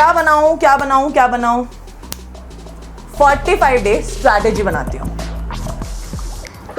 क्या बनाऊं क्या बनाऊं क्या बनाऊं, 45 डे स्ट्रैटेजी बनाती हूँ।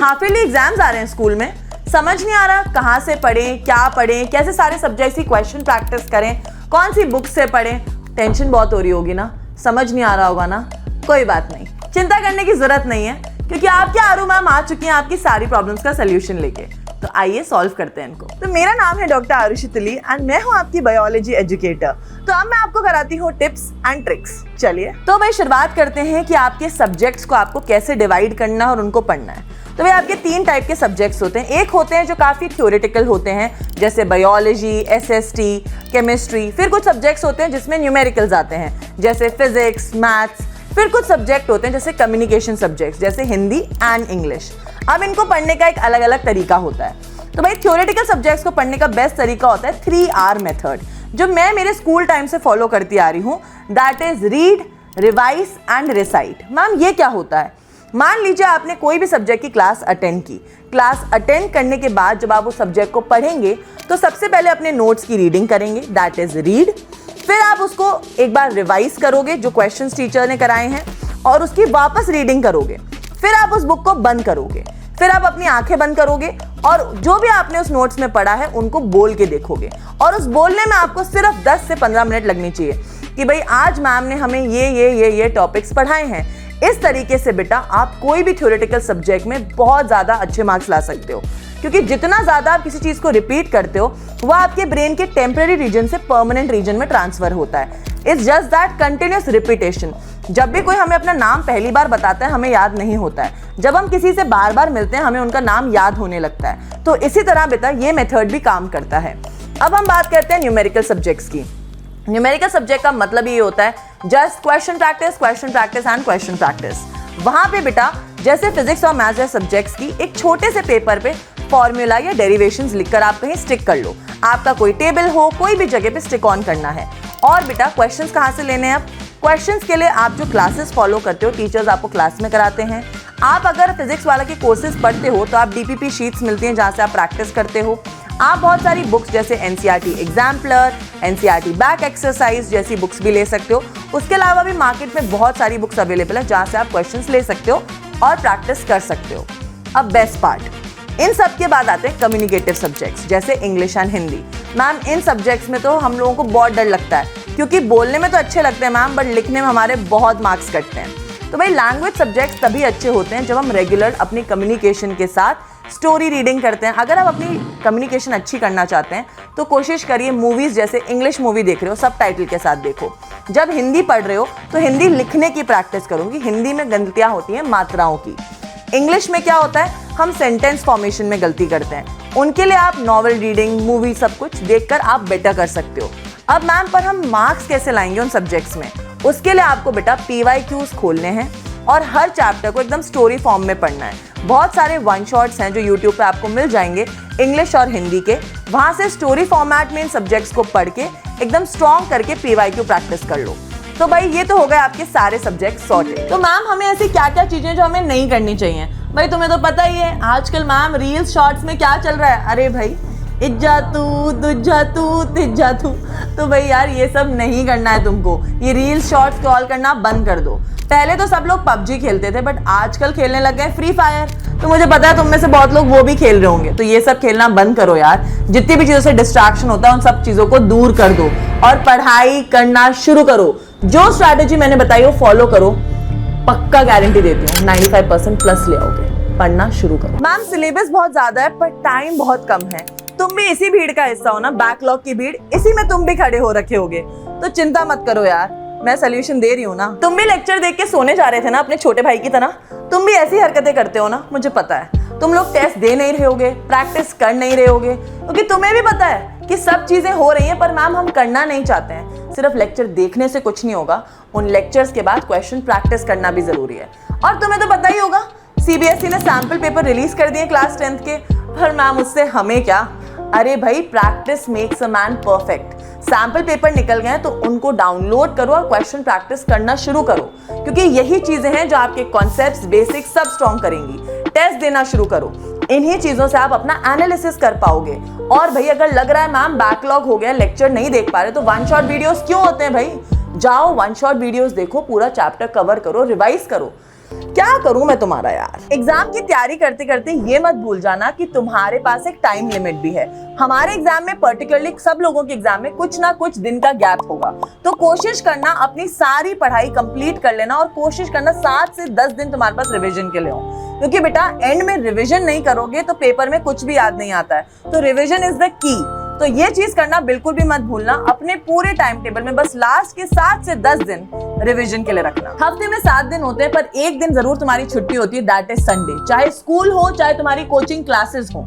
हाफ ईयरली एग्जाम्स आ रहे हैं स्कूल में, समझ नहीं आ रहा कहाँ से पढ़ें, क्या पढ़ें, कैसे सारे सब्जेक्ट्स की क्वेश्चन प्रैक्टिस करें, कौन सी बुक से पढ़ें। टेंशन बहुत हो रही होगी ना, समझ नहीं आ रहा होगा ना, कोई बात नहीं, चिंता करने की जरूरत नहीं है, क्योंकि आपके आरू मैम आ चुकी हैं आपकी सारी प्रॉब्लम्स का सोल्यूशन लेके। तो आइए सॉल्व करते हैं इनको। तो मेरा नाम है डॉक्टर आरुषि तुली एंड मैं हूँ आपकी बायोलॉजी एजुकेटर। तो अब मैं आपको कराती हूँ टिप्स एंड ट्रिक्स। चलिए तो भाई शुरुआत करते हैं कि आपके सब्जेक्ट्स को आपको कैसे डिवाइड करना है और उनको पढ़ना है। तो भाई आपके 3 टाइप के सब्जेक्ट्स होते हैं। एक होते हैं जो काफ़ी थ्योरेटिकल होते हैं, जैसे बायोलॉजी, एसएसटी, केमिस्ट्री। फिर कुछ सब्जेक्ट्स होते हैं जिसमें न्यूमेरिकल्स आते हैं, जैसे फिजिक्स, मैथ्स। फिर कुछ सब्जेक्ट होते हैं जैसे कम्युनिकेशन सब्जेक्ट्स, जैसे हिंदी एंड इंग्लिश। अब इनको पढ़ने का एक अलग अलग तरीका होता है। तो भाई थ्योरेटिकल सब्जेक्ट्स को पढ़ने का बेस्ट तरीका होता है 3R मेथड, जो मैं मेरे स्कूल टाइम से फॉलो करती आ रही हूँ। That is read, revise and recite. Ma'am ये क्या होता है? मान लीजिए आपने कोई भी सब्जेक्ट की क्लास अटेंड की। क्लास अटेंड करने के बाद जब आप उस सब्जेक्ट को पढ़ेंगे तो सबसे पहले अपने नोट्स की रीडिंग करेंगे, दैट इज रीड। फिर आप उसको एक बार रिवाइज करोगे जो क्वेश्चंस टीचर ने कराए हैं, और उसकी वापस रीडिंग करोगे। फिर आप उस बुक को बंद करोगे, फिर आप अपनी आंखें बंद करोगे और जो भी आपने उस नोट्स में पढ़ा है उनको बोल के देखोगे। और उस बोलने में आपको सिर्फ 10 से 15 मिनट लगनी चाहिए कि भाई आज मैम ने हमें ये टॉपिक्स पढ़ाए हैं। इस तरीके से बेटा आप कोई भी थ्योरेटिकल सब्जेक्ट में बहुत ज़्यादा अच्छे मार्क्स ला सकते हो, क्योंकि जितना ज़्यादा आप किसी चीज़ को रिपीट करते हो वह आपके ब्रेन के टेम्पररी रीजन से परमानेंट रीजन में ट्रांसफर होता है। It's just that continuous repetition. जब भी कोई हमें अपना नाम पहली बार बताता है हमें याद नहीं होता है, जब हम किसी से बार बार मिलते हैं हमें उनका नाम याद होने लगता है। तो इसी तरह बेटा ये मेथड भी काम करता है। अब हम बात करते हैं न्यूमेरिकल सब्जेक्ट्स की। न्यूमेरिकल सब्जेक्ट का मतलब ये होता है just question practice and question practice. वहां पे बेटा जैसे फिजिक्स और मैथ्स जैसे सब्जेक्ट्स की एक छोटे से पेपर पे फॉर्मूला या डेरिवेशंस लिखकर आप कहीं स्टिक कर लो। आपका कोई टेबल हो, कोई भी जगह पे स्टिक ऑन करना है। और बेटा क्वेश्चंस कहाँ से लेने हैं? अब क्वेश्चंस के लिए आप जो क्लासेस फॉलो करते हो, टीचर्स आपको क्लास में कराते हैं। आप अगर फिजिक्स वाला के कोर्सेज पढ़ते हो तो आप डीपीपी शीट्स मिलती हैं जहाँ से आप प्रैक्टिस करते हो। आप बहुत सारी बुक्स जैसे NCERT exemplar, NCERT back exercise जैसी बुक्स भी ले सकते हो। उसके अलावा भी मार्केट में बहुत सारी बुक्स अवेलेबल है जहाँ से आप क्वेश्चंस ले सकते हो और प्रैक्टिस कर सकते हो। अब बेस्ट पार्ट, इन सब के बाद आते हैं कम्युनिकेटिव सब्जेक्ट्स जैसे English and Hindi. Ma'am in subjects में तो हम लोगों को बहुत डर लगता है, क्योंकि बोलने में तो अच्छे लगते हैं मैम, बट लिखने में हमारे बहुत मार्क्स कटते हैं। तो भाई लैंग्वेज सब्जेक्ट्स तभी अच्छे होते हैं जब हम रेगुलर अपनी कम्युनिकेशन के साथ स्टोरी रीडिंग करते हैं। अगर आप अपनी कम्युनिकेशन अच्छी करना चाहते हैं तो कोशिश करिए मूवीज़ जैसे इंग्लिश मूवी देख रहे हो सब टाइटल के साथ देखो। जब हिंदी पढ़ रहे हो तो हिंदी लिखने की प्रैक्टिस करूँगी। हिंदी में गलतियाँ होती हैं मात्राओं की। इंग्लिश में क्या होता है, हम सेंटेंस फॉर्मेशन में गलती करते हैं। उनके लिए आप नॉवल रीडिंग, मूवी सब कुछ देखकर आप बेटर कर सकते हो। अब मैम पर हम मार्क्स कैसे लाएंगे उन सब्जेक्ट्स में? उसके लिए आपको बेटा PYQs खोलने हैं और हर चैप्टर को एकदम स्टोरी फॉर्म में पढ़ना है। बहुत सारे वन शॉट्स हैं जो यूट्यूब पे आपको मिल जाएंगे इंग्लिश और हिंदी के। वहाँ से स्टोरी फॉर्मेट में इन सब्जेक्ट्स को पढ़ के एकदम स्ट्रॉन्ग करके PYQ प्रैक्टिस कर लो। तो भाई ये तो हो गए आपके सारे सब्जेक्ट सॉर्टेड। तो मैम हमें ऐसी क्या क्या चीज़ें जो हमें नहीं करनी चाहिए? भाई तुम्हें तो पता ही है आजकल मैम रील्स शॉर्ट्स में क्या चल रहा है। अरे भाई इज्जातू दुज्जातू तिज्जातू। तो भाई यार ये सब नहीं करना है तुमको। ये रील्स शॉर्ट्स स्क्रॉल करना बंद कर दो। पहले तो सब लोग PUBG खेलते थे, बट आजकल खेलने लग गए फ्री फायर। तो मुझे पता है तुम में से बहुत लोग वो भी खेल रहे होंगे। तो ये सब खेलना बंद करो यार। जितनी भी चीज़ों से डिस्ट्रैक्शन होता है उन सब चीज़ों को दूर कर दो और पढ़ाई करना शुरू करो। जो स्ट्रैटेजी मैंने बताई वो फॉलो करो, पक्का गारंटी देती हूँ 95% प्लस ले आओगे। पढ़ना शुरू करो। मैम सिलेबस बहुत ज़्यादा है पर टाइम बहुत कम है। तुम भी इसी भीड़ का हिस्सा हो ना, बैकलॉग की भीड़, इसी में तुम भी खड़े हो रखे होगे। तो चिंता मत करो यार, मैं सोल्यूशन दे रही हूँ ना। तुम भी लेक्चर देख के सोने जा रहे थे ना अपने छोटे भाई की तरह। तुम भी ऐसी हरकतें करते हो ना, मुझे पता है। तुम लोग टेस्ट दे नहीं रहे होगे, प्रैक्टिस कर नहीं रहे होगे, क्योंकि तुम्हें भी पता है कि सब चीजें हो रही हैं, पर मैम हम करना नहीं चाहते हैं। सिर्फ लेक्चर देखने से कुछ नहीं होगा, उन लेक्चर्स के बाद क्वेश्चन प्रैक्टिस करना भी जरूरी है। और तुम्हें तो पता ही होगा CBSE ने सैंपल पेपर रिलीज कर दिए क्लास 10th के, पर मैम उससे हमें क्या। अरे भाई practice makes a man perfect. Sample paper निकल गए तो उनको डाउनलोड करो और क्वेश्चन प्रैक्टिस करना शुरू करो, क्योंकि यही चीजें हैं जो आपके कॉन्सेप्ट्स, बेसिक्स सब स्ट्रॉन्ग करेंगी। टेस्ट देना शुरू करो, इन्हीं चीजों से आप अपना एनालिसिस कर पाओगे। और भाई अगर लग रहा है मैम बैकलॉग हो गया, लेक्चर नहीं देख पा रहे, तो वन शॉट वीडियोस क्यों होते हैं भाई? जाओ वन शॉट वीडियोस देखो, पूरा चैप्टर कवर करो, रिवाइज करो। क्या करूं मैं तुम्हारा यार। एग्जाम की तैयारी करते करते ये मत भूल जाना कि तुम्हारे पास एक टाइम लिमिट भी है। हमारे एग्जाम में पर्टिकुलरली सब लोगों के एग्जाम में कुछ ना कुछ दिन का गैप होगा, तो कोशिश करना अपनी सारी पढ़ाई कंप्लीट कर लेना और कोशिश करना 7 से 10 दिन तुम्हारे पास रिवीजन के लिए हो, क्योंकि बेटा एंड में रिवीजन नहीं करोगे तो पेपर में कुछ भी याद नहीं आता है। तो रिवीजन इज द की। तो ये चीज करना बिल्कुल भी मत भूलना। अपने पूरे टाइम टेबल में बस लास्ट के 7 से 10 दिन रिवीजन के लिए रखना। हफ्ते में 7 दिन होते हैं, पर एक दिन जरूर तुम्हारी छुट्टी होती है, दैट इज संडे। चाहे स्कूल हो चाहे तुम्हारी कोचिंग क्लासेस हो,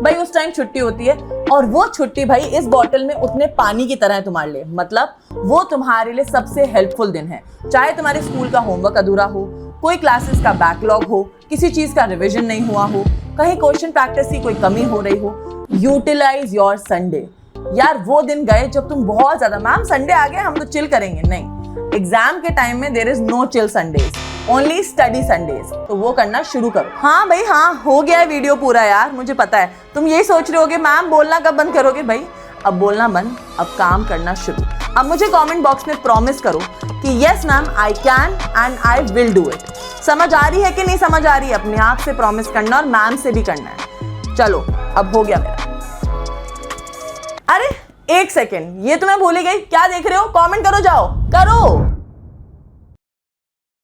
भाई उस टाइम छुट्टी होती है। और वो छुट्टी भाई इस बॉटल में उतने पानी की तरह है तुम्हारे लिए, मतलब वो तुम्हारे लिए सबसे हेल्पफुल दिन है। चाहे तुम्हारे स्कूल का होमवर्क अधूरा हो, कोई क्लासेस का बैकलॉग हो, किसी चीज का रिवीजन नहीं हुआ हो, कहीं क्वेश्चन प्रैक्टिस की कोई कमी हो रही हो, यूटिलाइज योर संडे। यार वो दिन गए जब तुम बहुत ज्यादा मैम संडे आ गया हम तो चिल करेंगे, नहीं। एग्जाम के टाइम में there is no chill Sundays, only study Sundays. तो वो करना शुरू करो। हाँ भाई हाँ, हो गया है वीडियो पूरा यार, मुझे पता है तुम यही सोच रहे होगे मैम बोलना कब बंद करोगे। भाई अब बोलना बंद, अब काम करना शुरू। अब मुझे कमेंट बॉक्स में प्रॉमिस करो कि yes ma'am I can and I will do it. समझ आ रही है कि नहीं समझ आ रही है, अपने आप से प्रॉमिस करना और मैम से भी करना है। चलो अब हो गया मेरा। अरे एक सेकेंड, ये तो मैं भूल ही गई, क्या देख रहे हो? कमेंट करो, जाओ करो।